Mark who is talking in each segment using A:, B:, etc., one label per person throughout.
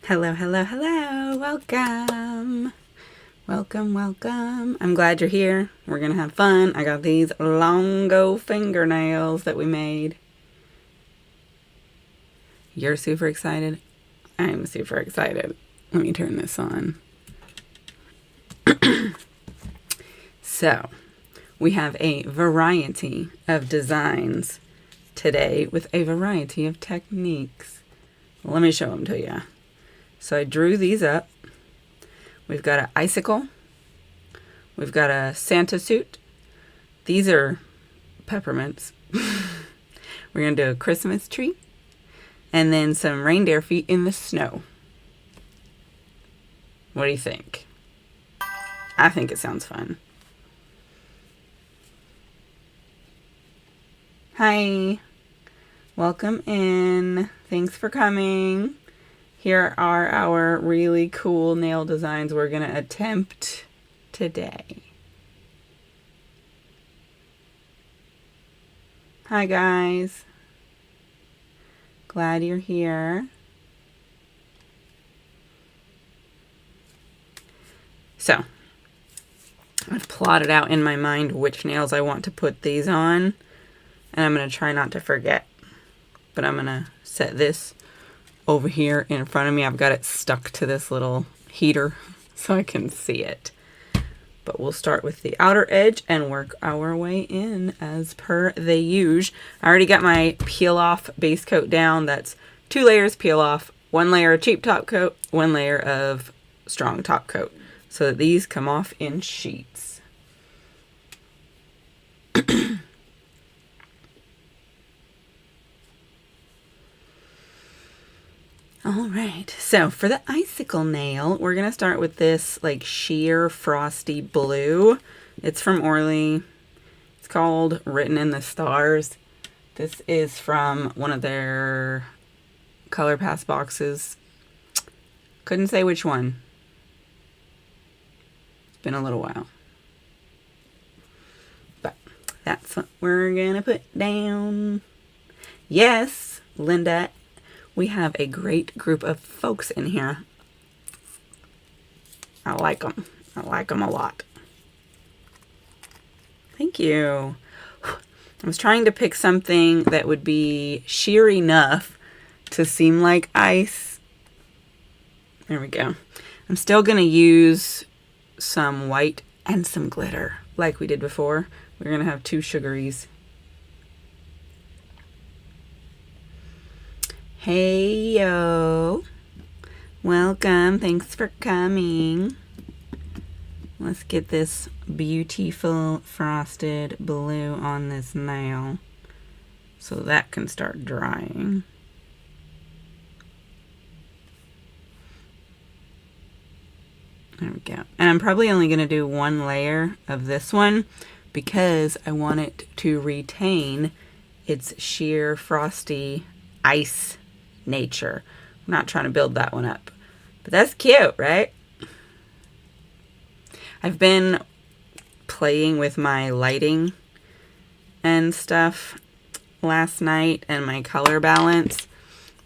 A: Hello, hello, hello. Welcome. Welcome, welcome. I'm glad you're here. We're going to have fun. I got these longo fingernails that we made. You're super excited. I'm super excited. Let me turn this on. So, we have a variety of designs today with a variety of techniques. Let me show them to you. So I drew these up. We've got an icicle. We've got a Santa suit. These are peppermints. We're going to do a Christmas tree. And then some reindeer feet in the snow. What do you think? I think it sounds fun. Hi. Welcome in. Thanks for coming. Here are our really cool nail designs we're going to attempt today. Hi guys. Glad you're here. So, I've plotted out in my mind which nails I want to put these on. And I'm going to try not to forget. But I'm going to set this over here in front of me. I've got it stuck to this little heater so I can see it. But we'll start with the outer edge and work our way in as per the usual. I already got my peel off base coat down. That's 2 layers peel off, 1 layer of cheap top coat, 1 layer of strong top coat. So that these come off in sheets. All right, so for the icicle nail, we're going to start with this like sheer frosty blue. It's from Orly. It's called Written in the Stars. This is from one of their Color Pass boxes. Couldn't say which one. It's been a little while. But that's what we're going to put down. Yes, Linda. We have a great group of folks in here. I like them. I like them a lot. Thank you. I was trying to pick something that would be sheer enough to seem like ice. There we go. I'm still going to use some white and some glitter like we did before. We're going to have 2 sugaries. Hey, yo. Welcome. Thanks for coming. Let's get this beautiful frosted blue on this nail so that can start drying. There we go. And I'm probably only going to do 1 layer of this one because I want it to retain its sheer frosty ice nature. I'm not trying to build that one up. But that's cute, right? I've been playing with my lighting and stuff last night and my color balance.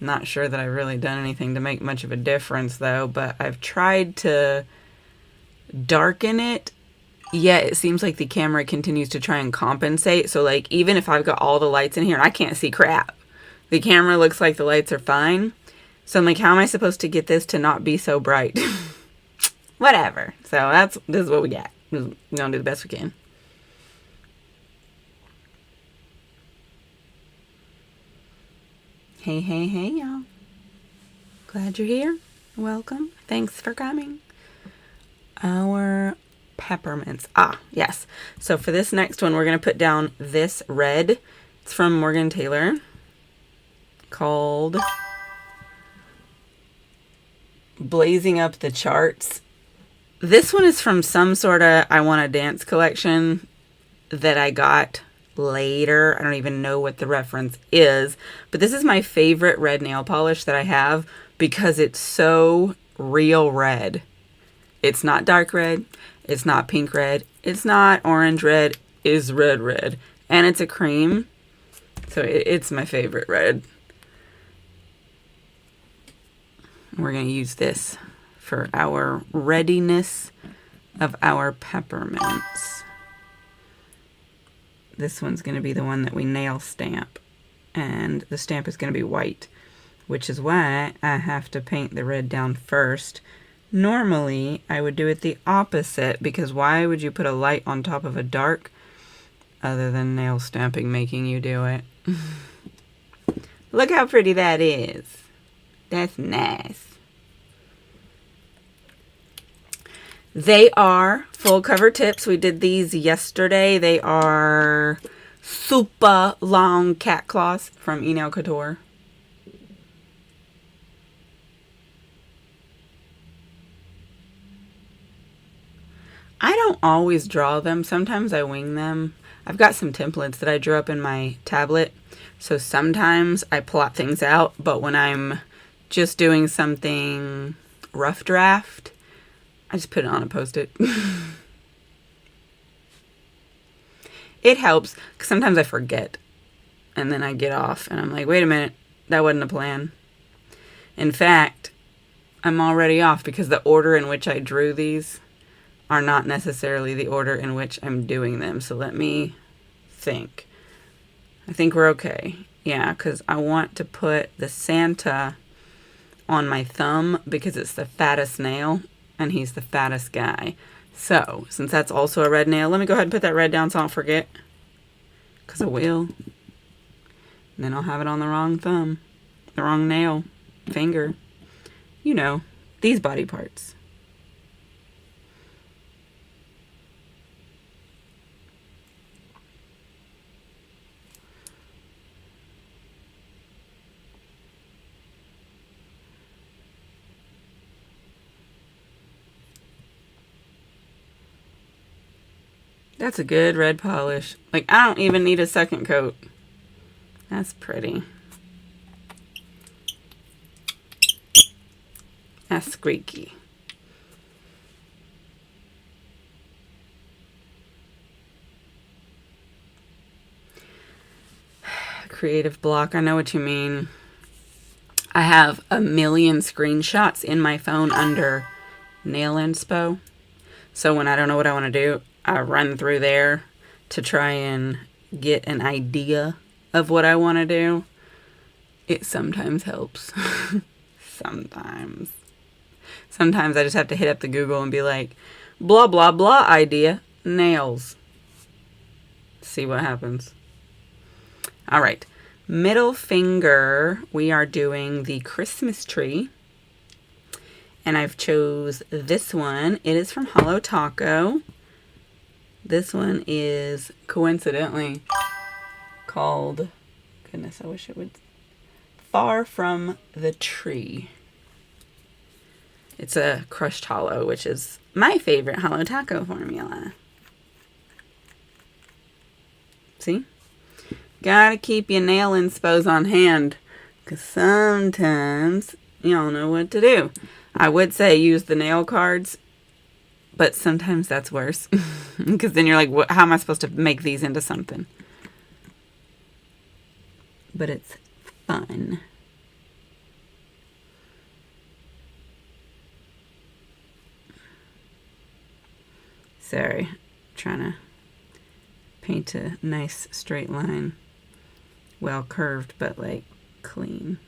A: I'm not sure that I've really done anything to make much of a difference though, but I've tried to darken it, yet it seems like the camera continues to try and compensate. So like even if I've got all the lights in here, I can't see crap. The camera looks like the lights are fine. So I'm like, how am I supposed to get this to not be so bright? Whatever. So this is what we got. We're gonna do the best we can. Hey, hey, hey, y'all. Glad you're here. Welcome. Thanks for coming. Our peppermints. Ah, yes. So for this next one, we're going to put down this red. It's from Morgan Taylor. Called Blazing Up the Charts. This one is from some sort of I Want to Dance collection that I got later. I don't even know what the reference is, but this is my favorite red nail polish that I have because it's so real red. It's not dark red, it's not pink red, it's not orange red, it's red red, and it's a cream, so it's my favorite red. We're going to use this for our readiness of our peppermints. This one's going to be the one that we nail stamp, and the stamp is going to be white, which is why I have to paint the red down first. Normally, I would do it the opposite, because why would you put a light on top of a dark other than nail stamping making you do it? Look how pretty that is. That's nice. They are full cover tips. We did these yesterday. They are super long cat claws from Nail Couture. I don't always draw them. Sometimes I wing them. I've got some templates that I drew up in my tablet. So sometimes I plot things out, but when I'm just doing something rough draft, I just put it on a Post-it. It helps, because sometimes I forget. And then I get off, and I'm like, wait a minute, that wasn't a plan. In fact, I'm already off, because the order in which I drew these are not necessarily the order in which I'm doing them. So let me think. I think we're okay. Yeah, because I want to put the Santa on my thumb, because it's the fattest nail. And he's the fattest guy. So, since that's also a red nail, let me go ahead and put that red down so I don't forget. Because I will. And then I'll have it on the wrong thumb. The wrong nail. Finger. You know, these body parts. That's a good red polish. Like, I don't even need a second coat. That's pretty. That's squeaky. Creative block. I know what you mean. I have a million screenshots in my phone under nail inspo. So when I don't know what I want to do, I run through there to try and get an idea of what I want to do. It sometimes helps. Sometimes I just have to hit up the Google and be like, blah, blah, blah idea, nails. See what happens. All right. Middle finger, we are doing the Christmas tree. And I've chose this one. It is from Hollow Taco. This one is coincidentally called, goodness, I wish it would, Far From the Tree. It's a crushed hollow, which is my favorite Hollow Taco formula. See? Gotta keep your nail inspos on hand, because sometimes you don't know what to do. I would say use the nail cards, but sometimes that's worse. Because then you're like, how am I supposed to make these into something? But it's fun. Sorry, trying to paint a nice straight line. Well curved, but like clean.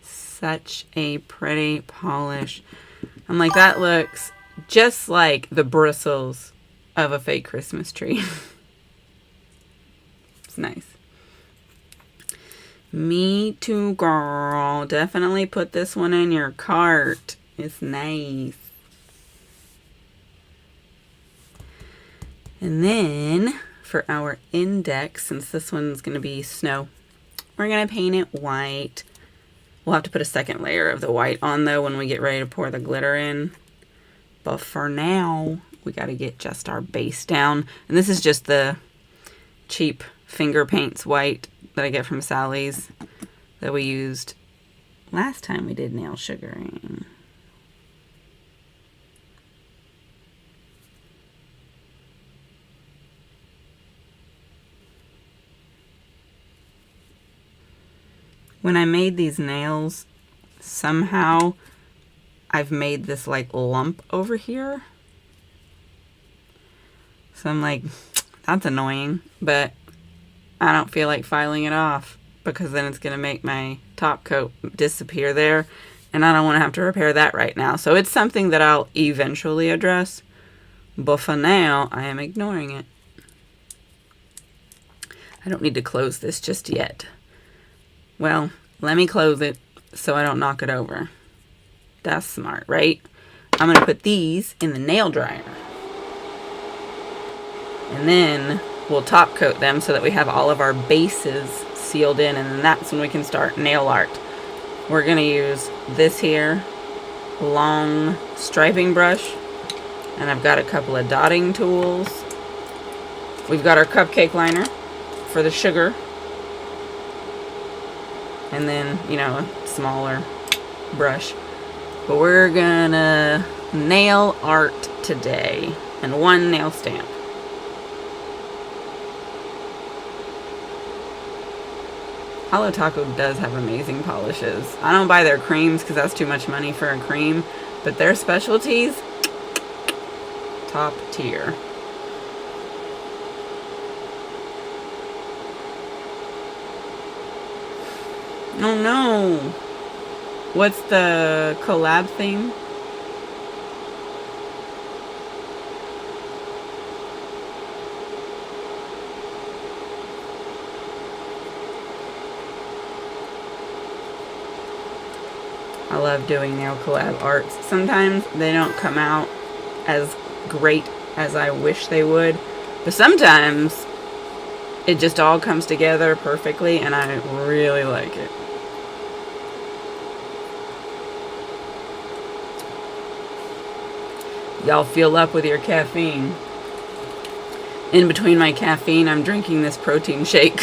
A: Such a pretty polish. I'm like, that looks just like the bristles of a fake Christmas tree. It's nice. Me too, girl. Definitely put this one in your cart. It's nice. And then for our index, since this one's going to be snow, we're going to paint it white. We'll have to put a second layer of the white on, though, when we get ready to pour the glitter in. But for now, we got to get just our base down. And this is just the cheap finger paints white that I get from Sally's that we used last time we did nail sugaring. When I made these nails, somehow I've made this like lump over here. So I'm like, that's annoying, but I don't feel like filing it off because then it's going to make my top coat disappear there, and I don't want to have to repair that right now. So it's something that I'll eventually address, but for now, I am ignoring it. I don't need to close this just yet. Well, let me close it so I don't knock it over. That's smart, right? I'm going to put these in the nail dryer. And then we'll top coat them so that we have all of our bases sealed in, and then that's when we can start nail art. We're going to use this here long striping brush, and I've got a couple of dotting tools. We've got our cupcake liner for the sugar, and then, you know, a smaller brush. But we're gonna nail art today, and one nail stamp. Holo Taco does have amazing polishes. I don't buy their creams because that's too much money for a cream, but their specialties, top tier. Oh no! What's the collab theme? I love doing nail collab arts. Sometimes they don't come out as great as I wish they would, but sometimes it just all comes together perfectly and I really like it. Y'all fuel up with your caffeine. In between my caffeine, I'm drinking this protein shake.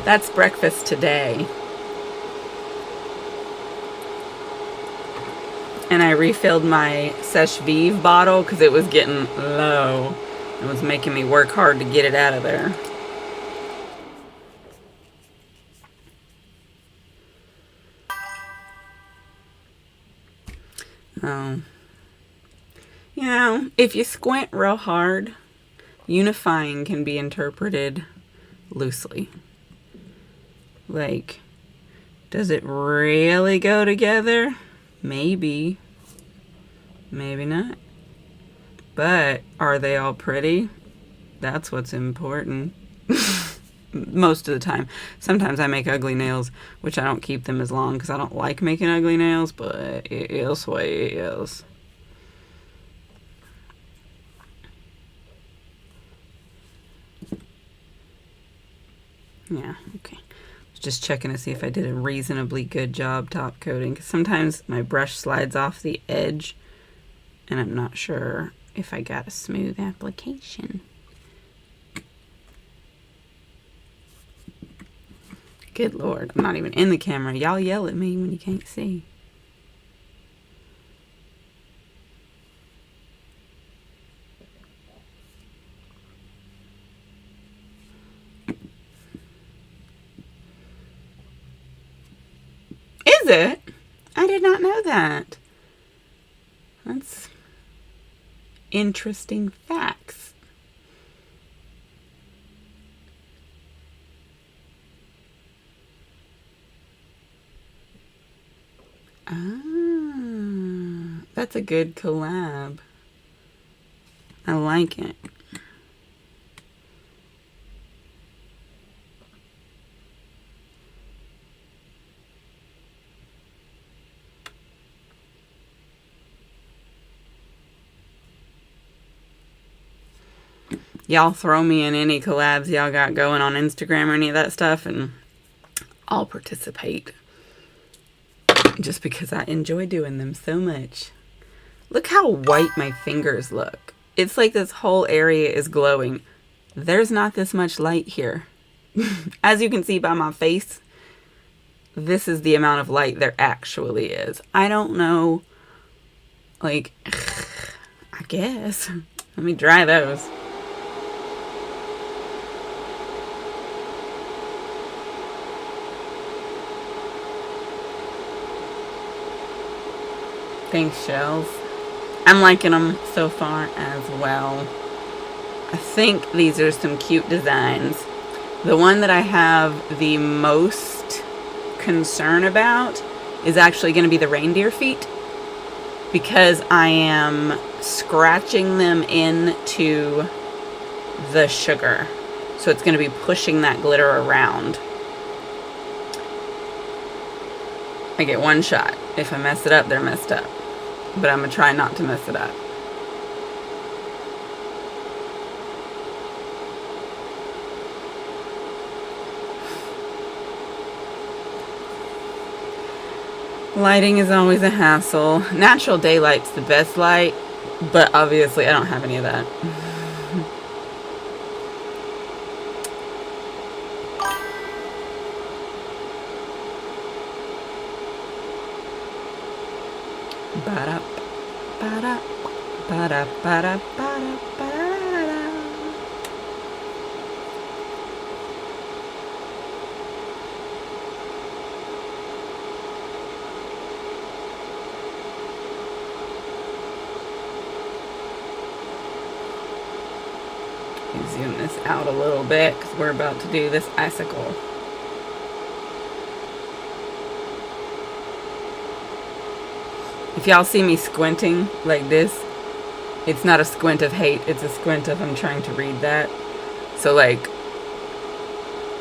A: That's breakfast today. And I refilled my Seche Vive bottle because it was getting low. It was making me work hard to get it out of there. Oh. You know, if you squint real hard, unifying can be interpreted loosely. Like, does it really go together? Maybe. Maybe not. But are they all pretty? That's what's important. Most of the time. Sometimes I make ugly nails, which I don't keep them as long because I don't like making ugly nails, but it is what it is. Yeah, okay. Just checking to see if I did a reasonably good job top coating, because sometimes my brush slides off the edge and I'm not sure if I got a smooth application. Good Lord, I'm not even in the camera. Y'all yell at me when you can't see. Is it? I did not know that. That's interesting facts. Ah, that's a good collab. I like it. Y'all throw me in any collabs y'all got going on Instagram or any of that stuff, and I'll participate. Just because I enjoy doing them so much. Look how white my fingers look. It's like this whole area is glowing. There's not this much light here. As you can see by my face, this is the amount of light there actually is. I don't know, like, I guess. Let me dry those. Thanks, Shells. I'm liking them so far as well. I think these are some cute designs. The one that I have the most concern about is actually going to be the reindeer feet, because I am scratching them into the sugar. So it's going to be pushing that glitter around. I get one shot. If I mess it up, they're messed up. But I'm going to try not to mess it up. Lighting is always a hassle. Natural daylight's the best light, but obviously I don't have any of that. Ba-da, ba-da, ba-da, ba-da, ba-da, ba-da. Zoom this out a little bit because we're about to do this icicle. If y'all see me squinting like this, it's not a squint of hate, it's a squint of I'm trying to read that. So like,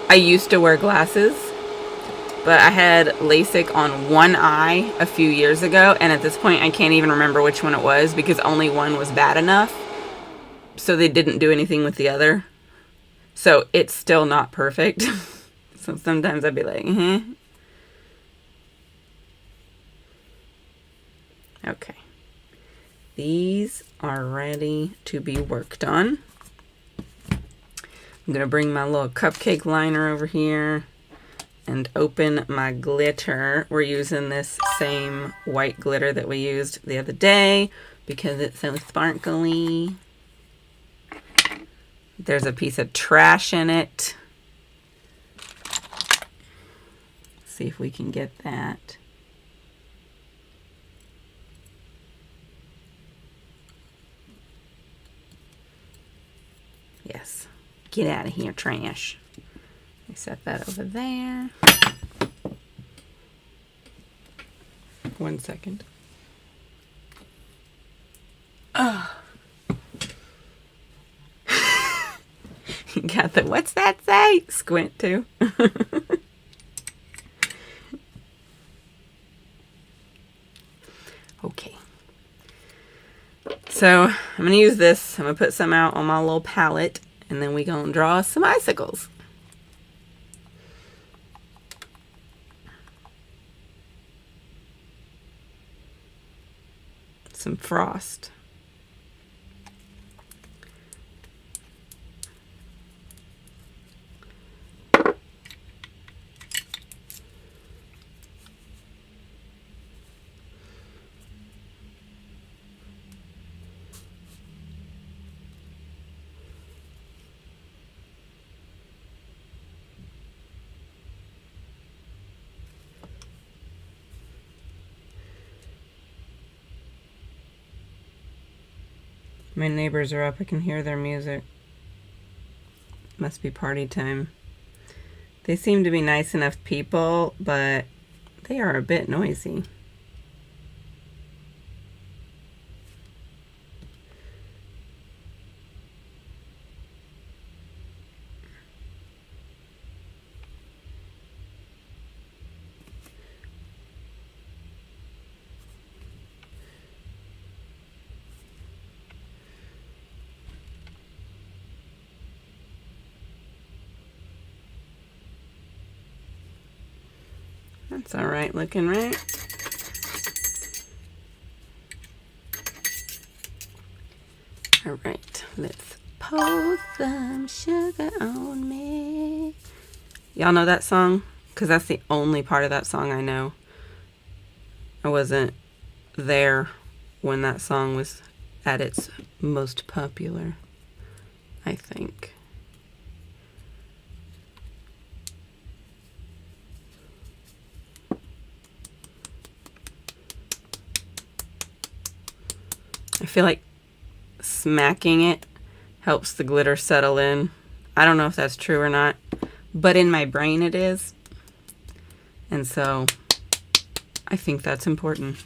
A: I used to wear glasses, but I had LASIK on one eye a few years ago, and at this point I can't even remember which one it was because only one was bad enough. So they didn't do anything with the other. So it's still not perfect. So sometimes I'd be like, Okay. These are ready to be worked on. I'm going to bring my little cupcake liner over here and open my glitter. We're using this same white glitter that we used the other day because it's so sparkly. There's a piece of trash in it. See if we can get that. Yes. Get out of here, trash. Let me set that over there. 1 second. Oh. Got the, what's that say? Squint too. Okay. So I'm going to use this. I'm going to put some out on my little palette, and then we're going to draw some icicles. Some frost. My neighbors are up. I can hear their music. Must be party time. They seem to be nice enough people, but they are a bit noisy. That's all right looking, right? All right, let's pour some sugar on me. Y'all know that song? Because that's the only part of that song I know. I wasn't there when that song was at its most popular, I think. I feel like smacking it helps the glitter settle in. I don't know if that's true or not, but in my brain it is. And so I think that's important.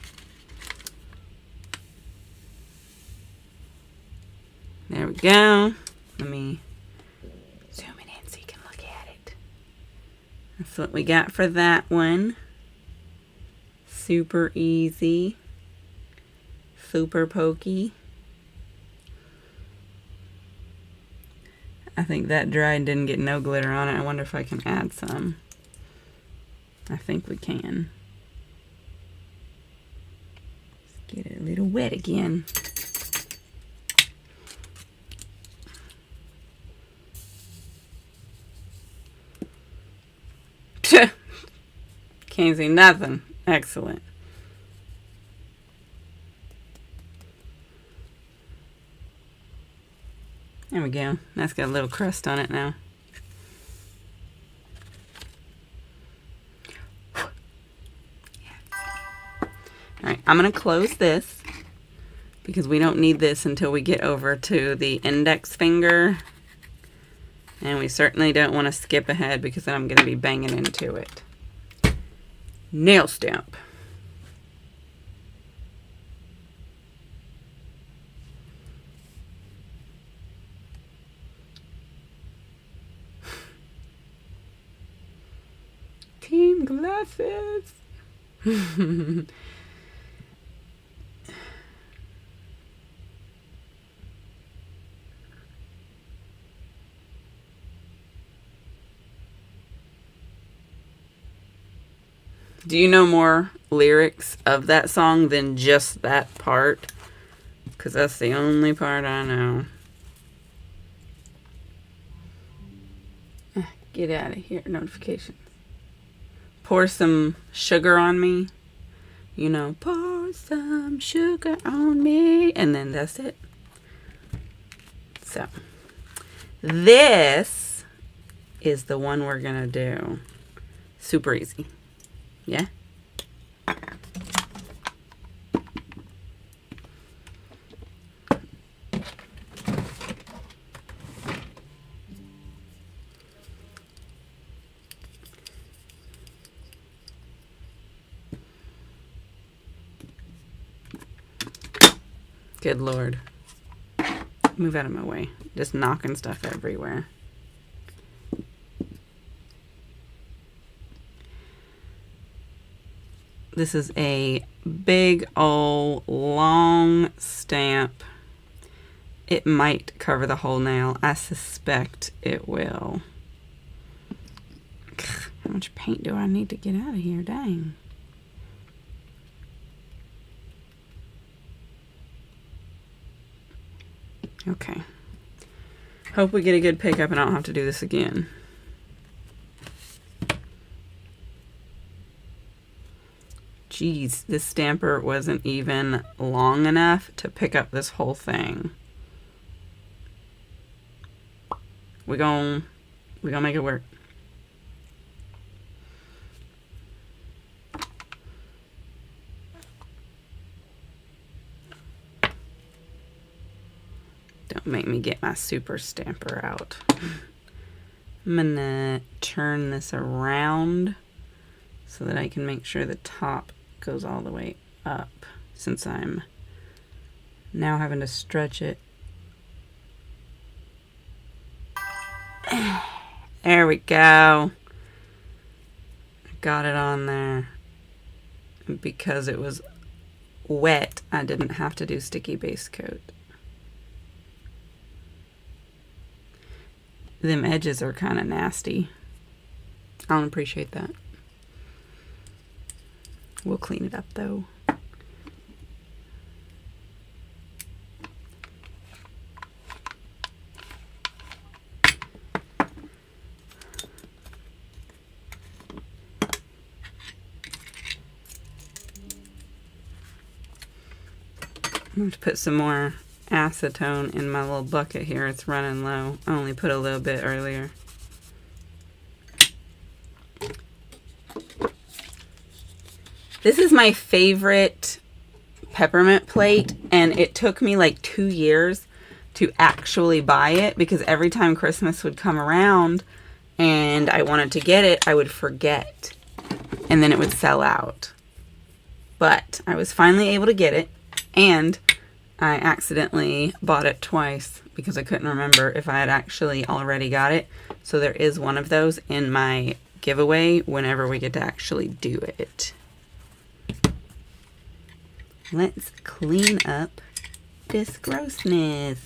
A: There we go. Let me zoom it in so you can look at it. That's what we got for that one. Super easy. Super pokey. I think that dried and didn't get no glitter on it. I wonder if I can add some. I think we can. Let's get it a little wet again. Can't see nothing. Excellent. There we go. That's got a little crust on it now. Alright, I'm going to close this because we don't need this until we get over to the index finger. And we certainly don't want to skip ahead because then I'm going to be banging into it. Nail stamp. Team glasses. Do you know more lyrics of that song than just that part? Because that's the only part I know. Get out of here. Notifications. Pour some sugar on me. You know, pour some sugar on me. And then that's it. So, this is the one we're going to do. Super easy. Yeah? Good Lord. Move out of my way. Just knocking stuff everywhere. This is a big old long stamp. It might cover the whole nail. I suspect it will. How much paint do I need to get out of here? Dang. Okay. Hope we get a good pickup and I don't have to do this again. Jeez, this stamper wasn't even long enough to pick up this whole thing. We're gonna make it work. Don't make me get my super stamper out. I'm gonna turn this around so that I can make sure the top goes all the way up, since I'm now having to stretch it. There we go. Got it on there. Because it was wet, I didn't have to do sticky base coat. Them edges are kind of nasty. I don't appreciate that. We'll clean it up though. I'm going to put some more acetone in my little bucket here. It's running low. I only put a little bit earlier. This is my favorite peppermint plate, and it took me like 2 years to actually buy it because every time Christmas would come around and I wanted to get it, I would forget, and then it would sell out. But I was finally able to get it, and I accidentally bought it twice because I couldn't remember if I had actually already got it. So there is one of those in my giveaway whenever we get to actually do it. Let's clean up this grossness.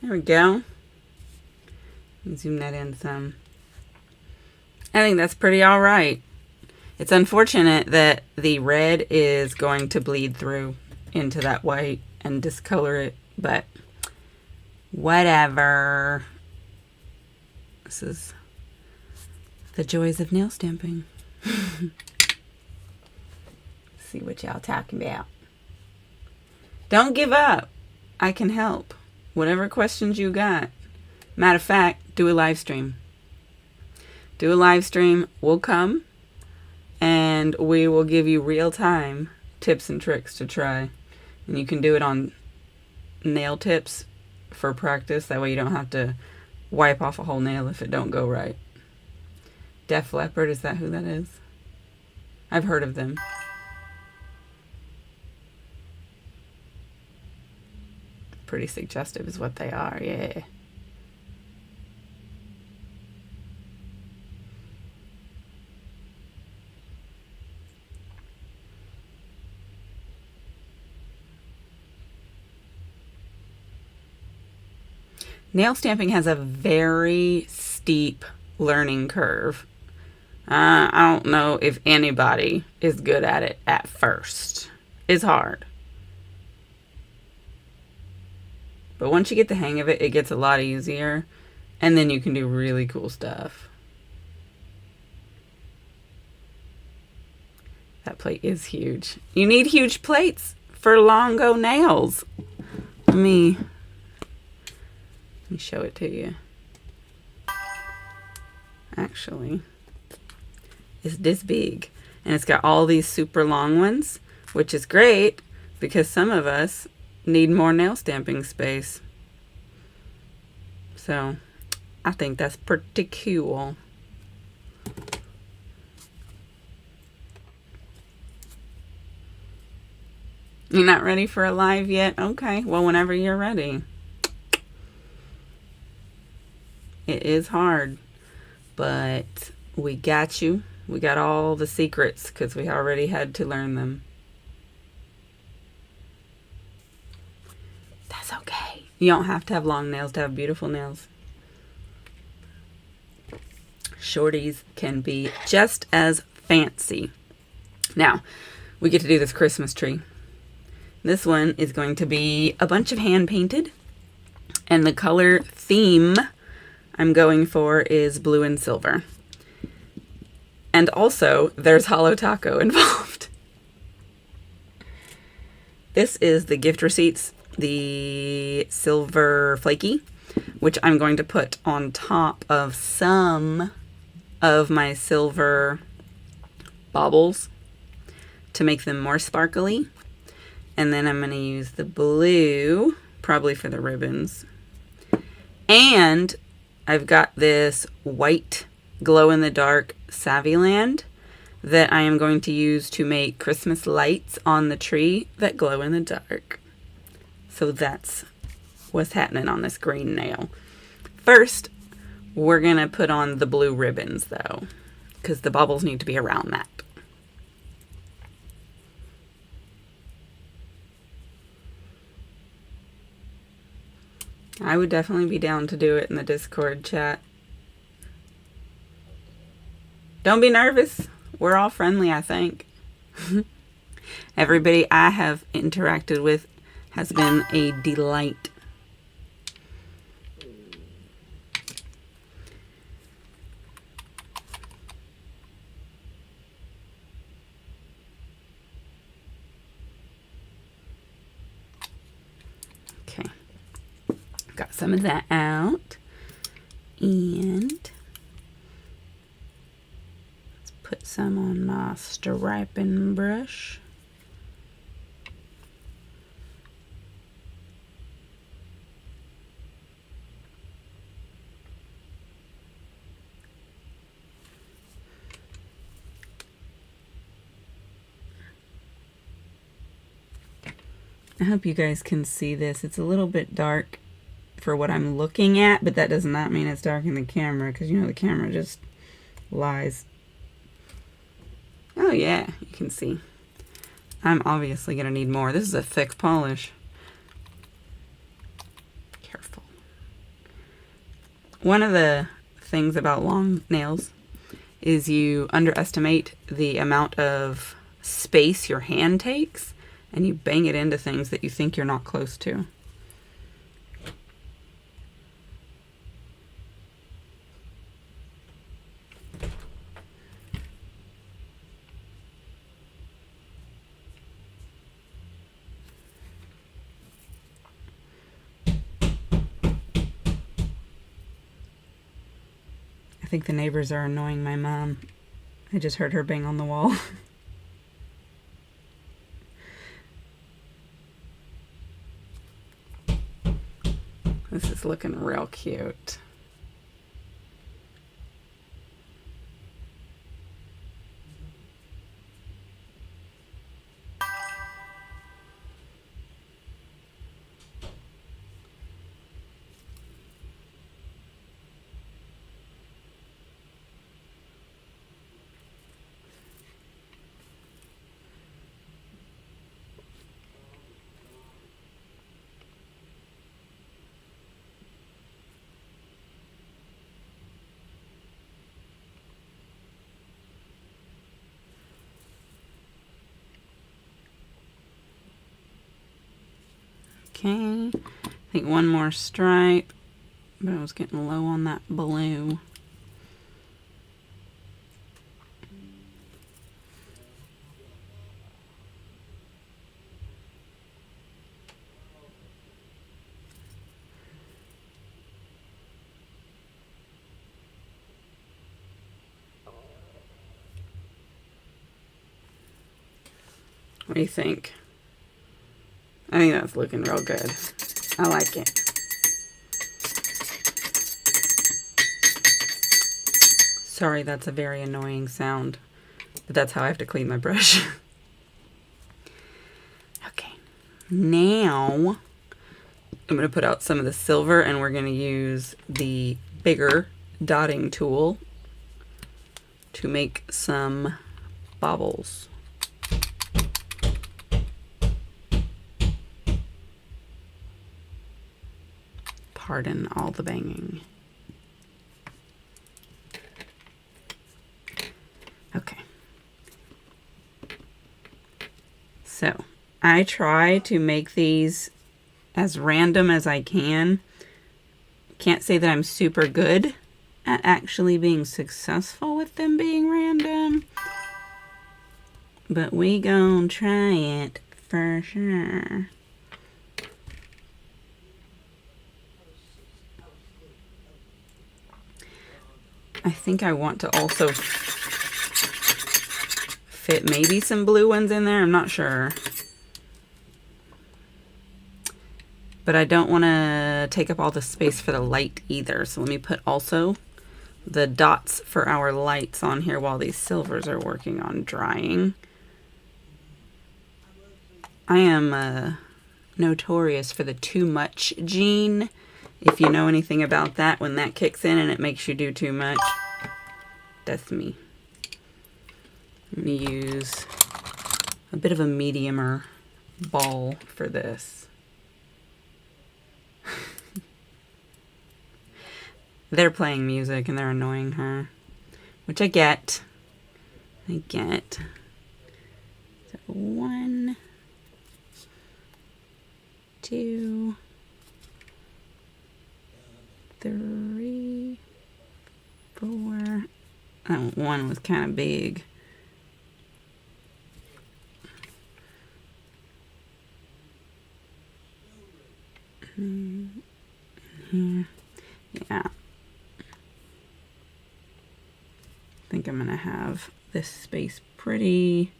A: There we go. Zoom that in some. I think that's pretty all right. It's unfortunate that the red is going to bleed through into that white and discolor it, but whatever. This is the joys of nail stamping. See what y'all talking about. Don't give up. I can help. Whatever questions you got. Matter of fact, do a live stream. Do a live stream. We'll come and we will give you real-time tips and tricks to try. And you can do it on nail tips for practice. That way you don't have to wipe off a whole nail if it don't go right. Def Leppard, is that who that is? I've heard of them. Pretty suggestive is what they are, yeah. Nail stamping has a very steep learning curve. I don't know if anybody is good at it at first. It's hard. But once you get the hang of it, it gets a lot easier. And then you can do really cool stuff. That plate is huge. You need huge plates for longo nails. Let me show it to you. Actually, it's this big. And it's got all these super long ones, which is great because some of us need more nail stamping space. So I think that's pretty cool. You're not ready for a live yet? Okay, well, whenever you're ready. It is hard, but we got you. We got all the secrets because we already had to learn them. That's okay. You don't have to have long nails to have beautiful nails. Shorties can be just as fancy. Now, we get to do this Christmas tree. This one is going to be a bunch of hand painted, and the color theme I'm going for is blue and silver. And also, there's Holo Taco involved. This is the gift receipts, the silver flaky, which I'm going to put on top of some of my silver baubles to make them more sparkly. And then I'm going to use the blue, probably for the ribbons. And I've got this white glow-in-the-dark Saviland that I am going to use to make Christmas lights on the tree that glow in the dark. So that's what's happening on this green nail. First, we're going to put on the blue ribbons, though, because the bubbles need to be around that. I would definitely be down to do it in the Discord chat. Don't be nervous. We're all friendly, I think. Everybody I have interacted with has been a delight. Okay. Got some of that out. And let's put some on my striping brush. I hope you guys can see this. It's a little bit dark for what I'm looking at, but that does not mean it's dark in the camera, because you know the camera just lies. Oh yeah, you can see. I'm obviously going to need more. This is a thick polish. Careful. One of the things about long nails is you underestimate the amount of space your hand takes, and you bang it into things that you think you're not close to. I think the neighbors are annoying my mom. I just heard her bang on the wall. This is looking real cute. Okay, I think one more stripe, but I was getting low on that blue. What do you think? I think that's looking real good. I like it. Sorry, that's a very annoying sound, but that's how I have to clean my brush. Okay, now I'm going to put out some of the silver, and we're going to use the bigger dotting tool to make some baubles. Pardon all the banging. Okay. So I try to make these as random as I can. Can't say that I'm super good at actually being successful with them being random, but we gon' try it for sure. I think I want to also fit maybe some blue ones in there. I'm not sure. But I don't want to take up all the space for the light either. So let me put also the dots for our lights on here while these silvers are working on drying. I am notorious for the too much gene. If you know anything about that, when that kicks in and it makes you do too much, that's me. I'm going to use a bit of a mediumer ball for this. they're playing music and they're annoying her, which I get. So 1, 2, 3, 4. Oh, 1 was kind of big. Here. Yeah. I think I'm gonna have this space pretty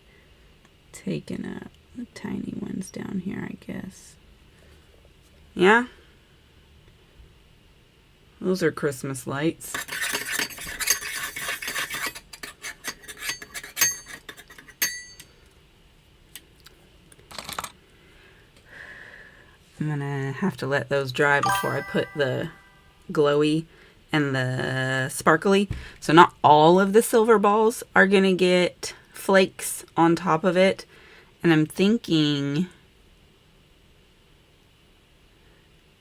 A: taken up. The tiny ones down here, I guess. Yeah. Those are Christmas lights. I'm gonna have to let those dry before I put the glowy and the sparkly. So not all of the silver balls are gonna get flakes on top of it. And I'm thinking,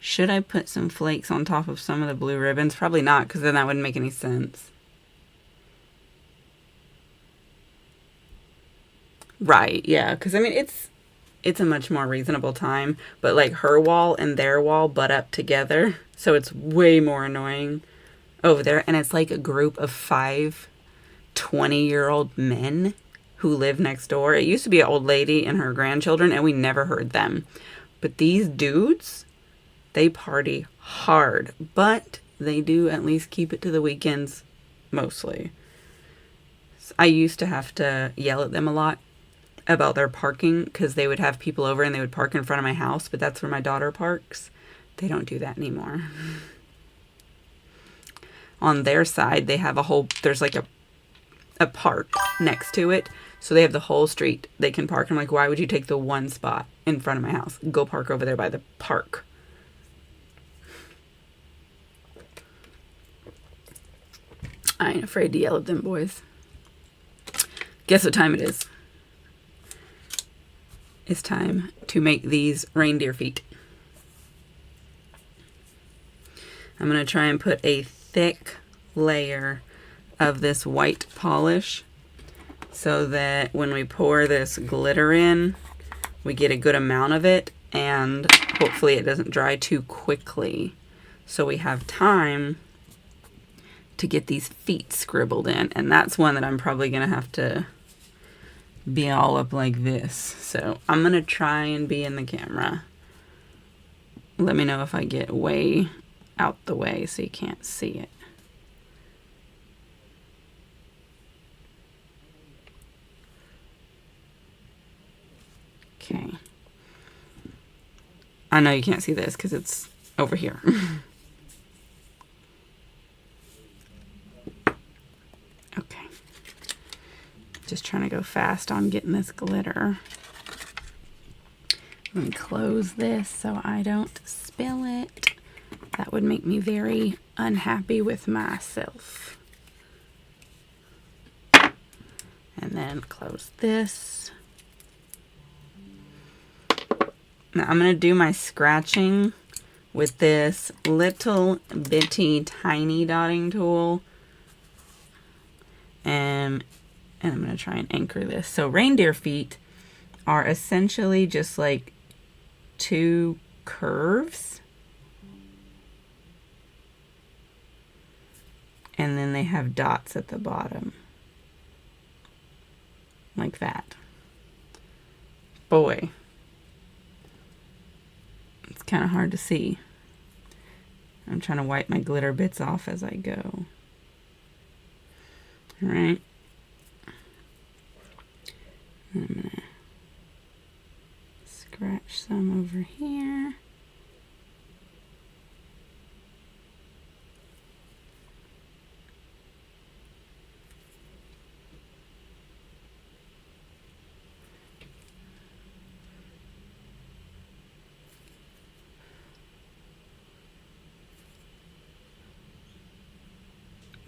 A: should I put some flakes on top of some of the blue ribbons? Probably not, because then that wouldn't make any sense. Right, yeah, because I mean, it's a much more reasonable time, but like her wall and their wall butt up together, so it's way more annoying over there. And it's like a group of 5 20-year-old men who live next door. It used to be an old lady and her grandchildren, and we never heard them. But these dudes, they party hard, but they do at least keep it to the weekends mostly. I used to have to yell at them a lot about their parking, because they would have people over and they would park in front of my house, but that's where my daughter parks. They don't do that anymore. On their side, they have there's like a park next to it, so they have the whole street they can park. I'm like, why would you take the one spot in front of my house? Go park over there by the park. I ain't afraid to yell at them boys. Guess what time it is? It's time to make these reindeer feet. I'm going to try and put a thick layer of this white polish so that when we pour this glitter in, we get a good amount of it, and hopefully it doesn't dry too quickly, so we have time to get these feet scribbled in. And that's one that I'm probably going to have to be all up like this. So I'm going to try and be in the camera. Let me know if I get way out the way so you can't see it. Okay. I know you can't see this because it's over here. Okay. Just trying to go fast on getting this glitter. Let me close this so I don't spill it. That would make me very unhappy with myself. And then close this. Now I'm going to do my scratching with this little bitty tiny dotting tool. And I'm going to try and anchor this. So reindeer feet are essentially just like 2 curves. And then they have dots at the bottom. Like that. Boy. It's kind of hard to see. I'm trying to wipe my glitter bits off as I go. All right. I'm going to scratch some over here.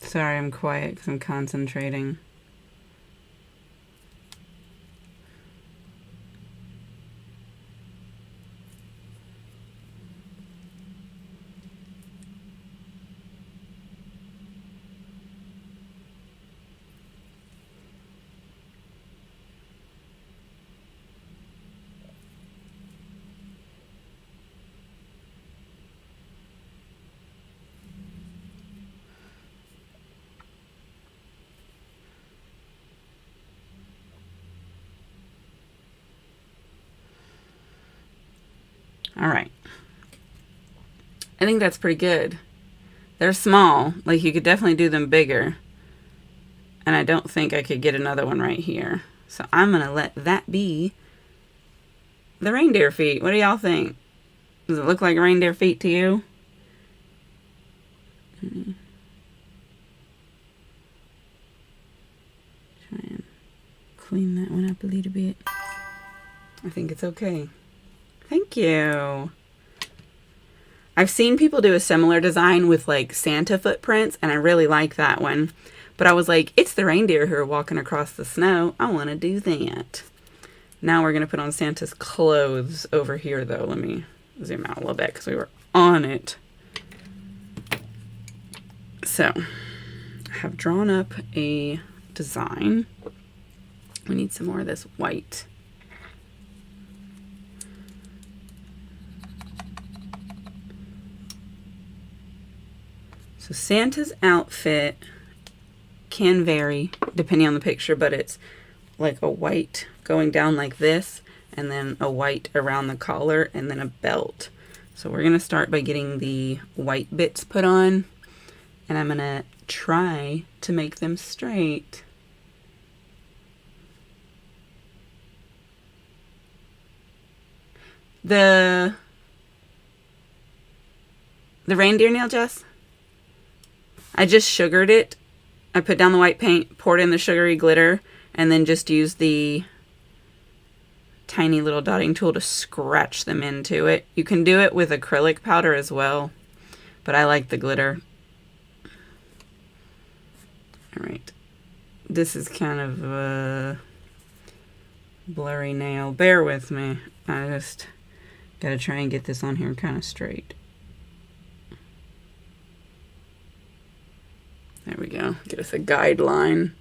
A: Sorry, I'm quiet because I'm concentrating. All right. I think that's pretty good. They're small. Like, you could definitely do them bigger. And I don't think I could get another one right here. So I'm going to let that be the reindeer feet. What do y'all think? Does it look like reindeer feet to you? Try and clean that one up a little bit. I think it's okay. Thank you. I've seen people do a similar design with like Santa footprints, and I really like that one. But I was like, it's the reindeer who are walking across the snow. I want to do that. Now we're going to put on Santa's clothes over here, though. Let me zoom out a little bit because we were on it. So, I have drawn up a design. We need some more of this white. So Santa's outfit can vary depending on the picture, but it's like a white going down like this, and then a white around the collar, and then a belt. So we're going to start by getting the white bits put on, and I'm going to try to make them straight. The reindeer nail, Jess? I just sugared it. I put down the white paint, poured in the sugary glitter, and then just used the tiny little dotting tool to scratch them into it. You can do it with acrylic powder as well, but I like the glitter. All right. This is kind of a blurry nail. Bear with me. I just gotta try and get this on here kind of straight. There we go. Get us a guideline.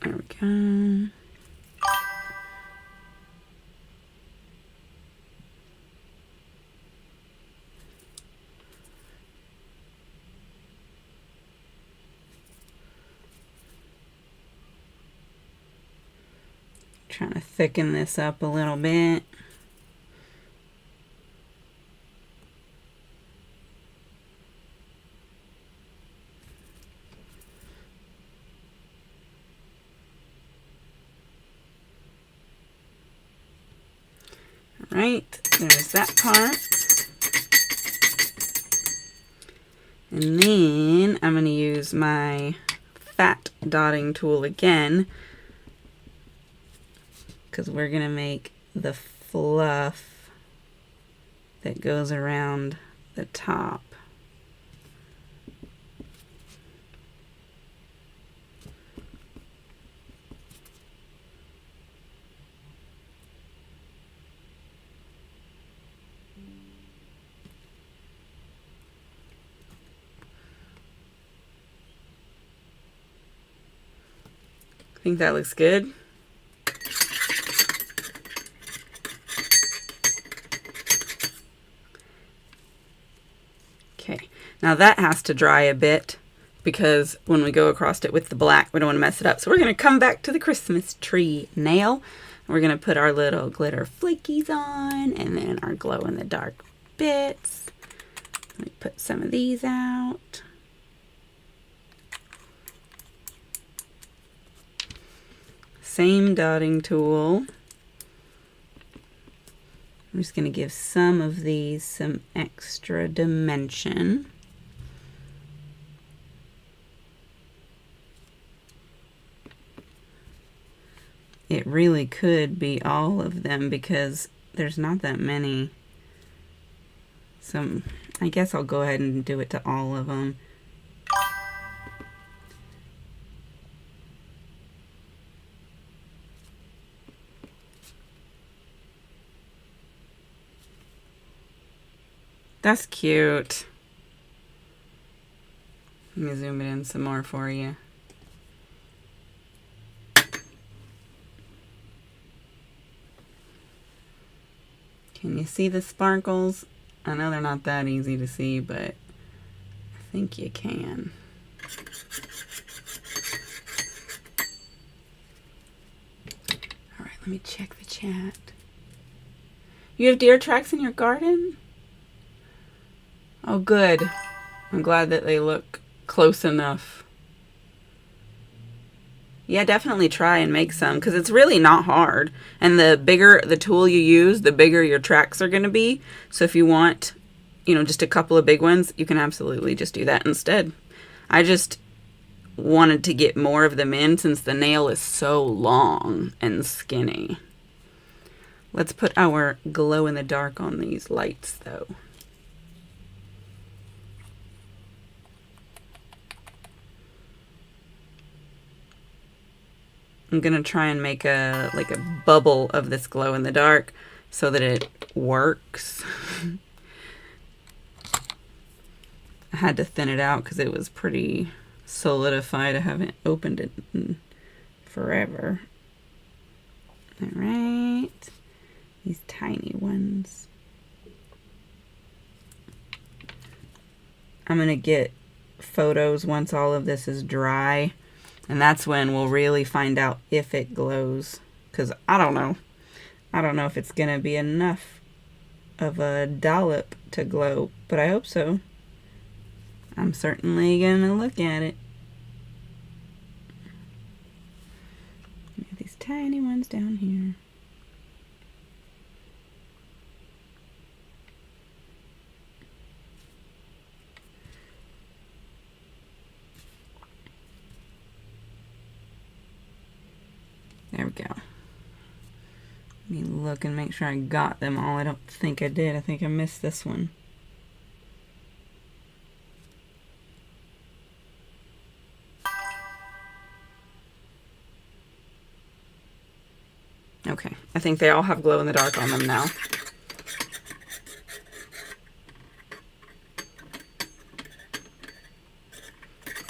A: There we go. Trying to thicken this up a little bit. Right, there's that part. And then I'm going to use my fat dotting tool again, because we're going to make the fluff that goes around the top. I think that looks good. Okay, now that has to dry a bit because when we go across it with the black, we don't want to mess it up. So we're going to come back to the Christmas tree nail. We're going to put our little glitter flakies on and then our glow in the dark bits. Let me put some of these out. Same dotting tool. I'm just going to give some of these some extra dimension. It really could be all of them because there's not that many. So I guess I'll go ahead and do it to all of them. That's cute. Let me zoom it in some more for you. Can you see the sparkles? I know they're not that easy to see, but I think you can. All right, let me check the chat. You have deer tracks in your garden? Oh, good. I'm glad that they look close enough. Yeah, definitely try and make some, because it's really not hard. And the bigger the tool you use, the bigger your tracks are going to be. So if you want, just a couple of big ones, you can absolutely just do that instead. I just wanted to get more of them in since the nail is so long and skinny. Let's put our glow in the dark on these lights, though. I'm going to try and make a bubble of this glow in the dark so that it works. I had to thin it out because it was pretty solidified. I haven't opened it in forever. All right. These tiny ones. I'm going to get photos once all of this is dry. And that's when we'll really find out if it glows. Because I don't know. I don't know if it's going to be enough of a dollop to glow. But I hope so. I'm certainly going to look at it. These tiny ones down here. There we go. Let me look and make sure I got them all. I don't think I did. I think I missed this one. Okay, I think they all have glow in the dark on them now.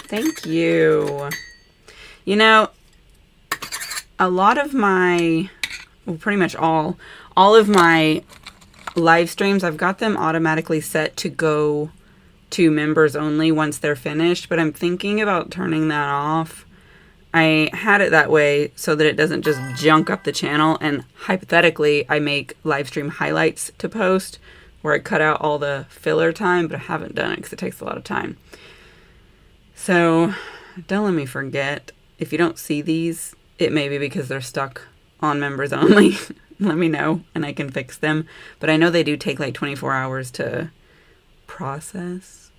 A: Thank you. A lot of my, well, pretty much all of my live streams, I've got them automatically set to go to members only once they're finished, but I'm thinking about turning that off. I had it that way so that it doesn't just junk up the channel, and hypothetically I make live stream highlights to post where I cut out all the filler time, but I haven't done it because it takes a lot of time. So don't let me forget. If you don't see these, it may be because they're stuck on members only. Let me know and I can fix them. But I know they do take like 24 hours to process.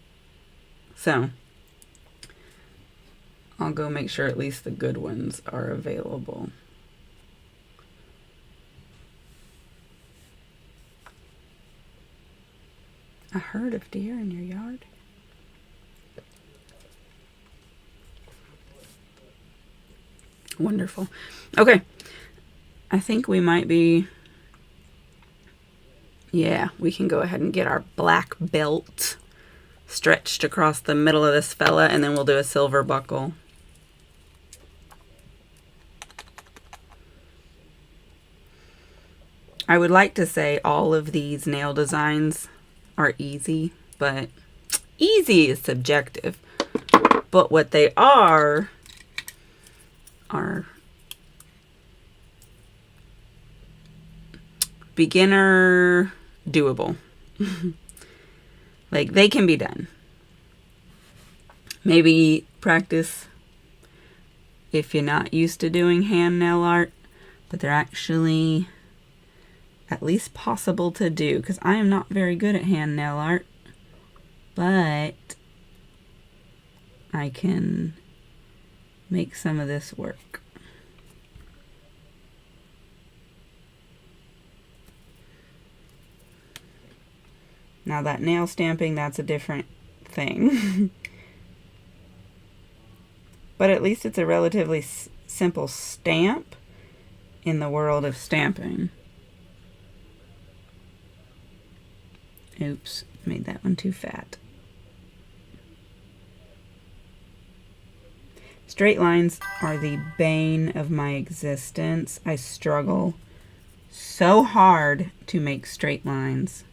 A: So I'll go make sure at least the good ones are available. A herd of deer in your yard? Wonderful. Okay. I think we might be... Yeah, we can go ahead and get our black belt stretched across the middle of this fella, and then we'll do a silver buckle. I would like to say all of these nail designs are easy, but easy is subjective. But what they are beginner doable. Like, they can be done. Maybe practice if you're not used to doing hand nail art, but they're actually at least possible to do, because I am not very good at hand nail art, but I can make some of this work. Now that nail stamping, that's a different thing. But at least it's a relatively simple stamp in the world of stamping. Oops, made that one too fat. Straight lines are the bane of my existence. I struggle so hard to make straight lines.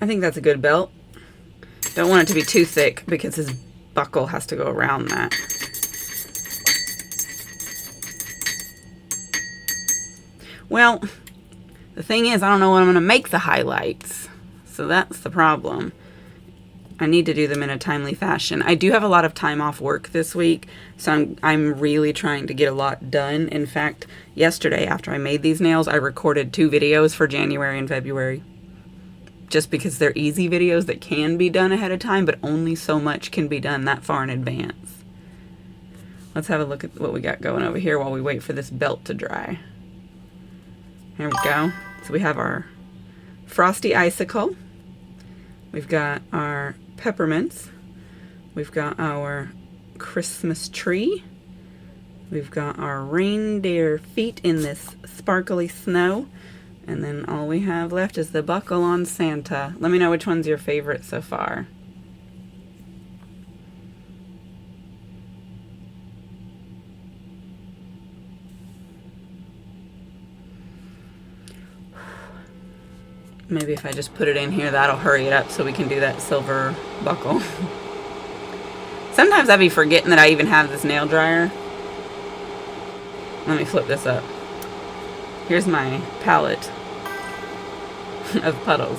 A: I think that's a good belt. Don't want it to be too thick because his buckle has to go around that. Well, the thing is, I don't know when I'm going to make the highlights. So that's the problem. I need to do them in a timely fashion. I do have a lot of time off work this week, so I'm really trying to get a lot done. In fact, yesterday after I made these nails, I recorded 2 videos for January and February. Just because they're easy videos that can be done ahead of time, but only so much can be done that far in advance. Let's have a look at what we got going over here while we wait for this belt to dry. Here we go. So we have our frosty icicle. We've got our peppermints. We've got our Christmas tree. We've got our reindeer feet in this sparkly snow. And then all we have left is the buckle on Santa. Let me know which one's your favorite so far. Maybe if I just put it in here, that'll hurry it up so we can do that silver buckle. Sometimes I'd be forgetting that I even have this nail dryer. Let me flip this up. Here's my palette of puddles.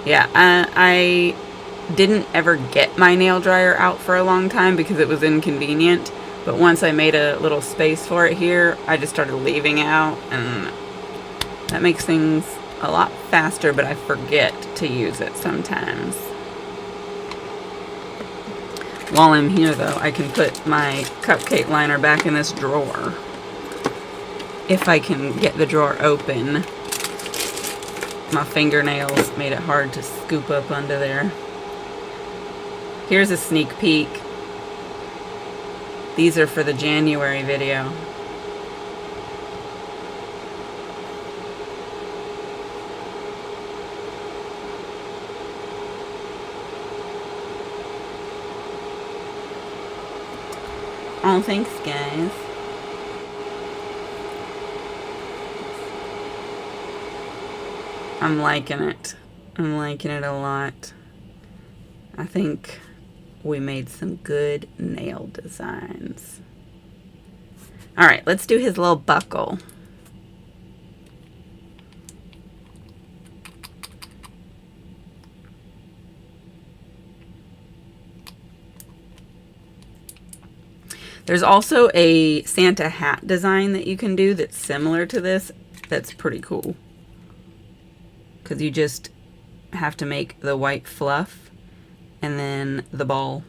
A: Yeah, I didn't ever get my nail dryer out for a long time because it was inconvenient. But once I made a little space for it here, I just started leaving out, and that makes things a lot faster, but I forget to use it sometimes. While I'm here though, I can put my cupcake liner back in this drawer. If I can get the drawer open. My fingernails made it hard to scoop up under there. Here's a sneak peek. These are for the January video. Oh, thanks, guys. I'm liking it. I'm liking it a lot. I think we made some good nail designs. All right, let's do his little buckle. There's also a Santa hat design that you can do that's similar to this. That's pretty cool. Because you just have to make the white fluff and then the ball.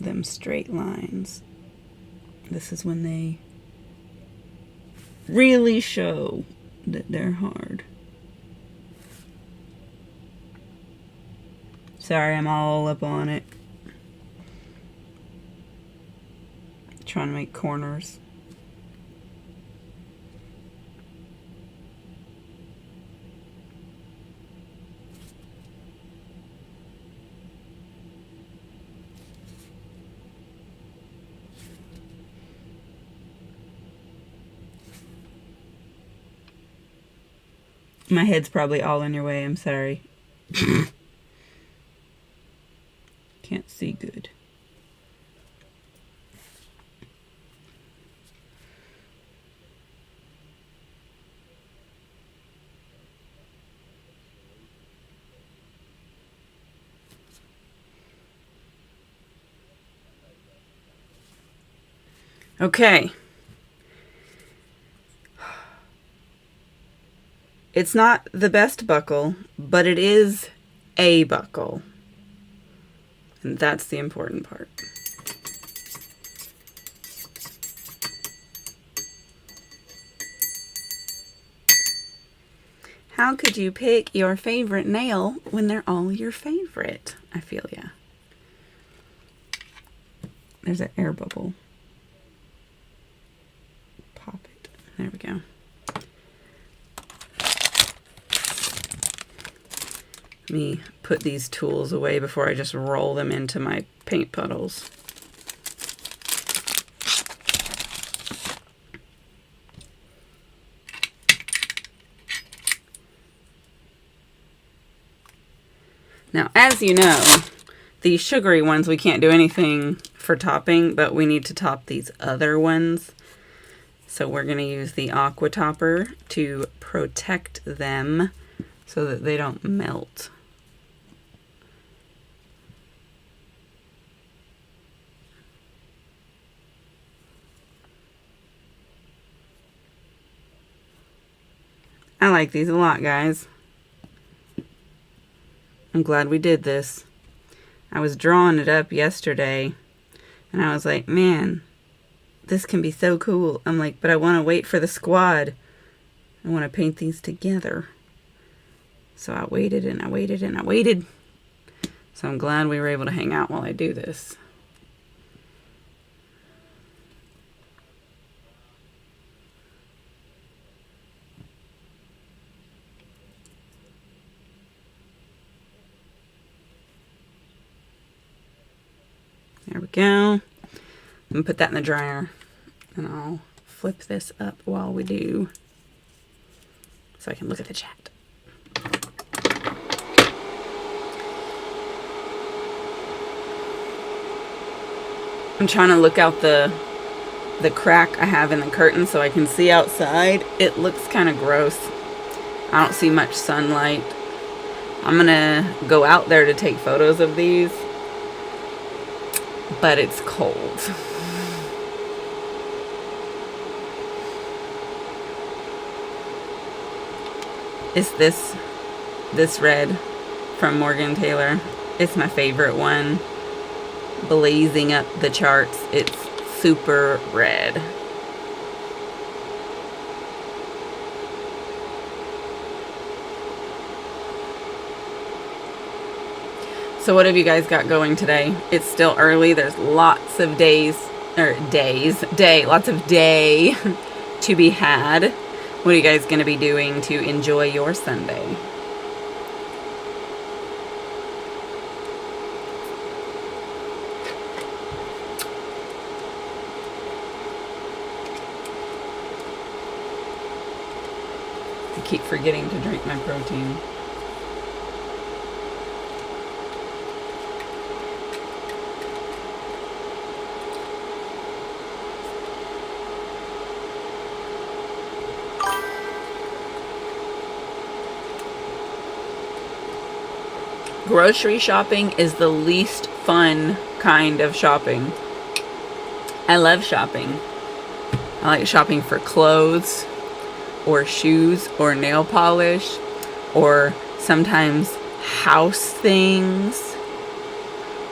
A: Them straight lines. This is when they really show that they're hard. Sorry, I'm all up on it. Trying to make corners. My head's probably all in your way, I'm sorry. Can't see good. Okay. It's not the best buckle, but it is a buckle. And that's the important part. How could you pick your favorite nail when they're all your favorite? I feel ya. there's an air bubble. Pop it. There we go. Let me put these tools away before I just roll them into my paint puddles. Now, as you know, these sugary ones, we can't do anything for topping, but we need to top these other ones. So we're going to use the aqua topper to protect them so that they don't melt. I like these a lot, guys. I'm glad we did this. I was drawing it up yesterday, and I was like, man, this can be so cool. I'm like, but I want to wait for the squad. I want to paint these together. So I waited and I waited and I waited. So I'm glad we were able to hang out while I do this. There we go. I'm going to put that in the dryer, and I'll flip this up while we do so I can look at the chat. I'm trying to look out the crack I have in the curtain so I can see outside. It looks kind of gross. I don't see much sunlight. I'm going to go out there to take photos of these, but it's cold. It's this red from Morgan Taylor. It's my favorite one. Blazing up the charts. It's super red. So what have you guys got going today? It's still early. There's lots of lots of day to be had. What are you guys going to be doing to enjoy your Sunday? I keep forgetting to drink my protein. Grocery shopping is the least fun kind of shopping. I love shopping. I like shopping for clothes or shoes or nail polish or sometimes house things.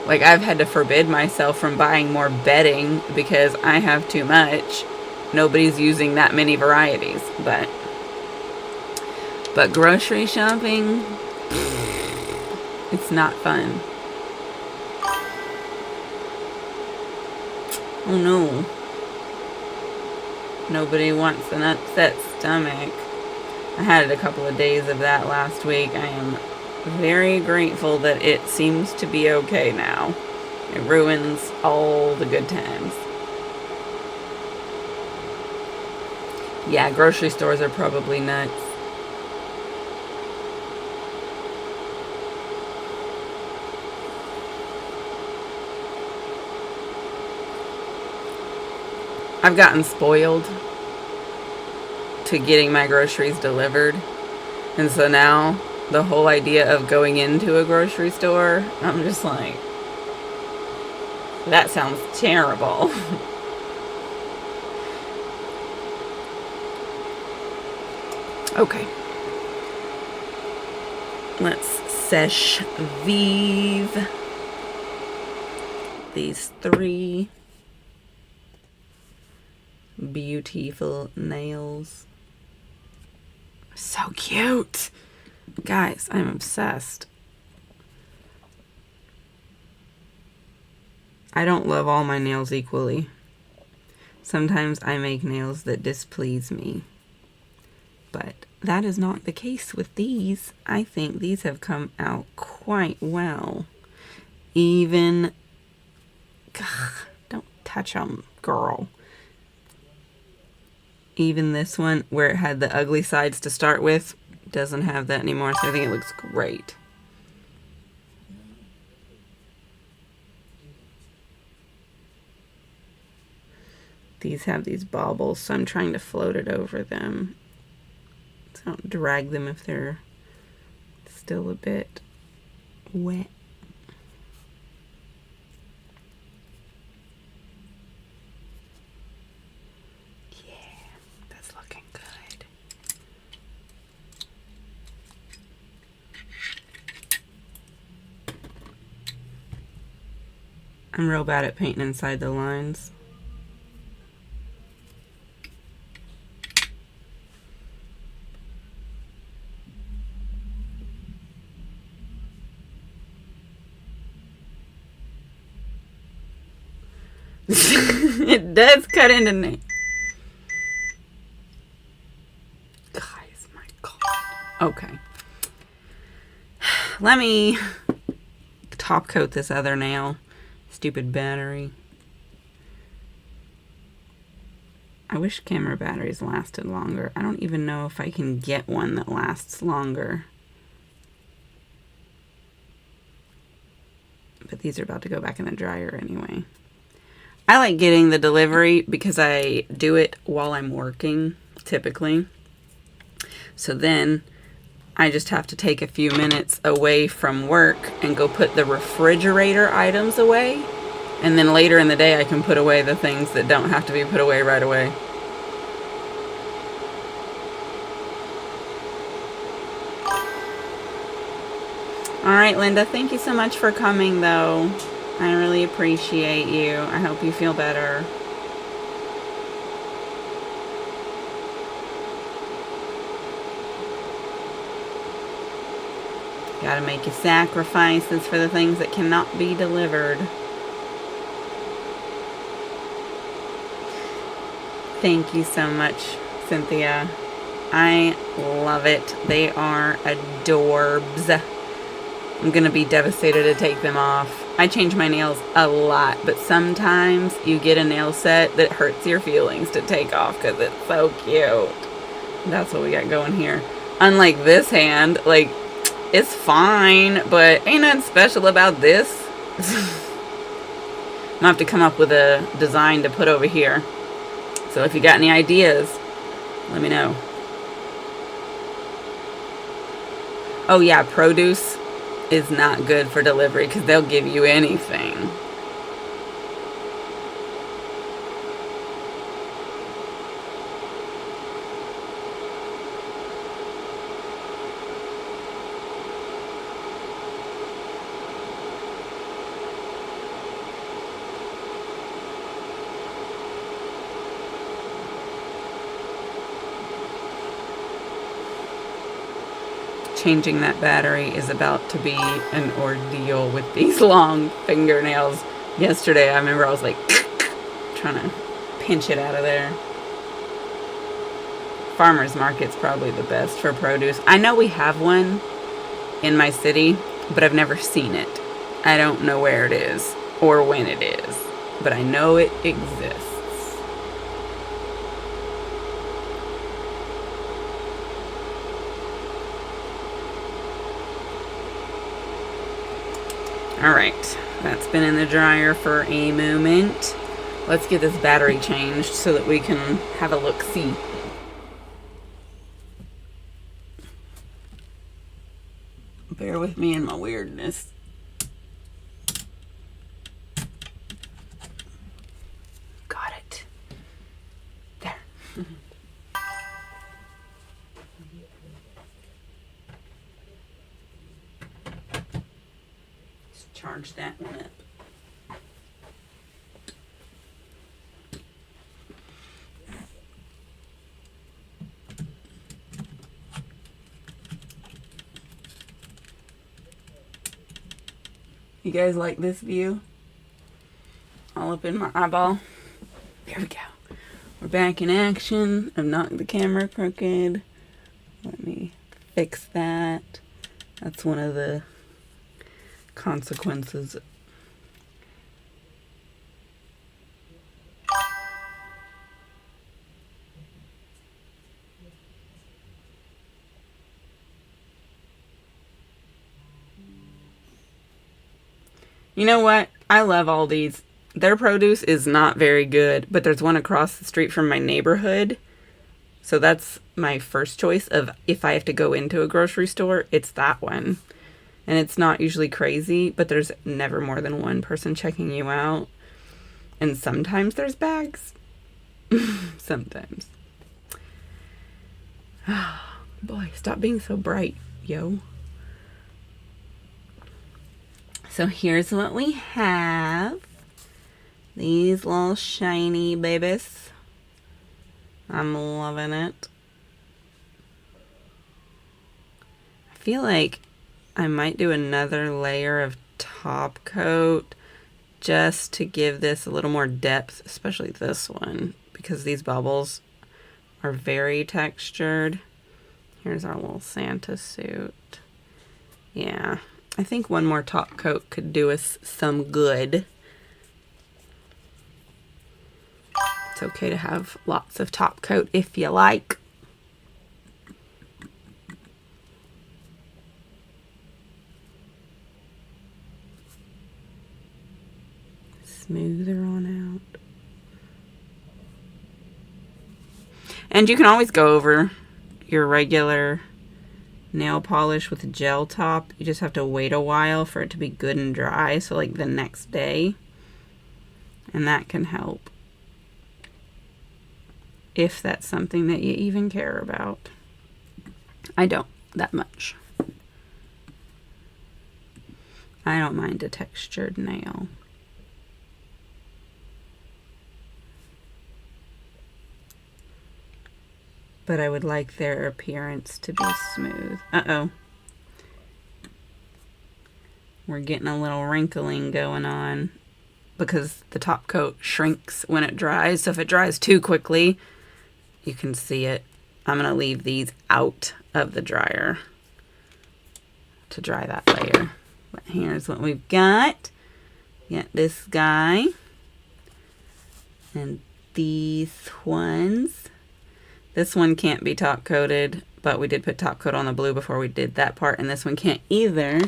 A: Like, I've had to forbid myself from buying more bedding because I have too much. Nobody's using that many varieties, but grocery shopping, it's not fun. Oh no. Nobody wants an upset stomach. I had a couple of days of that last week. I am very grateful that it seems to be okay now. It ruins all the good times. Yeah, grocery stores are probably nuts. I've gotten spoiled to getting my groceries delivered. And so now the whole idea of going into a grocery store, I'm just like, that sounds terrible. Okay. Let's seche vive these three beautiful nails. So cute. Guys, I'm obsessed. I don't love all my nails equally. Sometimes I make nails that displease me. But that is not the case with these. I think these have come out quite well. Even... God, don't touch them, girl. Even this one, where it had the ugly sides to start with, doesn't have that anymore, so I think it looks great. These have these baubles, so I'm trying to float it over them. So I don't drag them if they're still a bit wet. Yeah, that's looking good. I'm real bad at painting inside the lines. It does cut into nails. Guys, my God. Okay. Let me top coat this other nail. Stupid battery. I wish camera batteries lasted longer. I don't even know if I can get one that lasts longer. But these are about to go back in the dryer anyway. I like getting the delivery because I do it while I'm working, typically. So then I just have to take a few minutes away from work and go put the refrigerator items away. And then later in the day I can put away the things that don't have to be put away right away. All right, Linda, thank you so much for coming, though. I really appreciate you. I hope you feel better. Gotta make your sacrifices for the things that cannot be delivered. Thank you so much, Cynthia. I love it. They are adorbs. I'm gonna be devastated to take them off. I change my nails a lot, but sometimes you get a nail set that hurts your feelings to take off because it's so cute. That's what we got going here. Unlike this hand, like, it's fine, but ain't nothing special about this. I'm gonna have to come up with a design to put over here. So if you got any ideas, let me know. Oh yeah, produce is not good for delivery because they'll give you anything. Changing that battery is about to be an ordeal with these long fingernails. Yesterday, I remember I was like trying to pinch it out of there. Farmer's market's probably the best for produce. I know we have one in my city, but I've never seen it. I don't know where it is or when it is, but I know it exists. Alright, that's been in the dryer for a moment. Let's get this battery changed so that we can have a look-see. Bear with me in my weirdness. Got it. There. Charge that one up. You guys like this view? all up in my eyeball. There we go. We're back in action. I've knocked the camera crooked. Let me fix that. That's one of the consequences. You know what? I love Aldi's. Their produce is not very good, but there's one across the street from my neighborhood. So that's my first choice of if I have to go into a grocery store, it's that one. And it's not usually crazy, but there's never more than one person checking you out. And sometimes there's bags. Sometimes. Boy, stop being so bright, yo. So here's what we have. These little shiny babies. I'm loving it. I feel like I might do another layer of top coat just to give this a little more depth, especially this one, because these bubbles are very textured. Here's our little Santa suit. Yeah, I think one more top coat could do us some good. It's okay to have lots of top coat if you like. Smoother on out. And you can always go over your regular nail polish with a gel top. You just have to wait a while for it to be good and dry, so like the next day. And that can help. If that's something that you even care about. I don't that much. I don't mind a textured nail. But I would like their appearance to be smooth. Uh-oh. We're getting a little wrinkling going on because the top coat shrinks when it dries. So if it dries too quickly, you can see it. I'm going to leave these out of the dryer to dry that layer. But here's what we've got. Got this guy. And these ones. This one can't be top coated, but we did put top coat on the blue before we did that part. And this one can't either,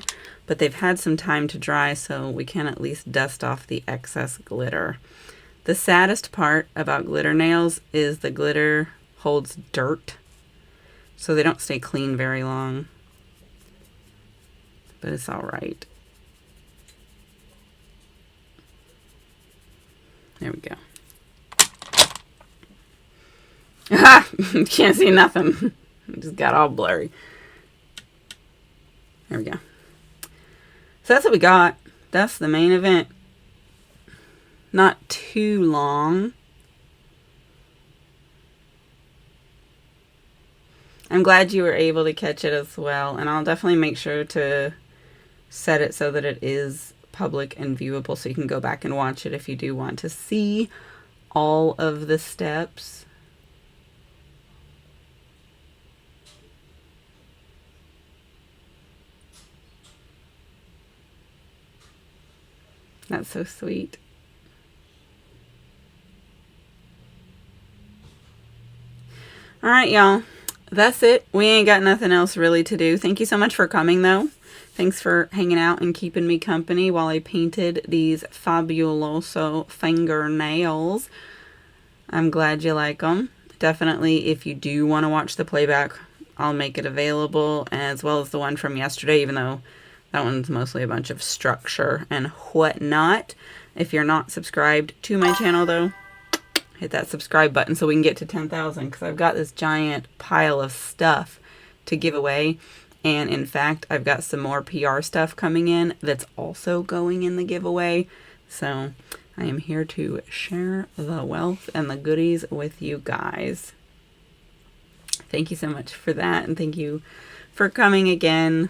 A: but they've had some time to dry, so we can at least dust off the excess glitter. The saddest part about glitter nails is the glitter holds dirt, so they don't stay clean very long. But it's all right. There we go. Ah! Can't see nothing. It just got all blurry. There we go. So that's what we got. That's the main event. Not too long. I'm glad you were able to catch it as well. And I'll definitely make sure to set it so that it is public and viewable so you can go back and watch it if you do want to see all of the steps. That's so sweet. All right, y'all. That's it. We ain't got nothing else really to do. Thank you so much for coming, though. Thanks for hanging out and keeping me company while I painted these fabuloso fingernails. I'm glad you like them. Definitely, if you do want to watch the playback, I'll make it available, as well as the one from yesterday, even though that one's mostly a bunch of structure and whatnot. If you're not subscribed to my channel, though, hit that subscribe button so we can get to 10,000, because I've got this giant pile of stuff to give away. And in fact, I've got some more PR stuff coming in that's also going in the giveaway. So I am here to share the wealth and the goodies with you guys. Thank you so much for that. And thank you for coming again.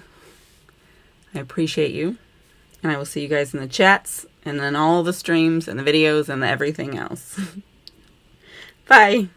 A: I appreciate you, and I will see you guys in the chats And then all the streams and the videos and the everything else. Bye.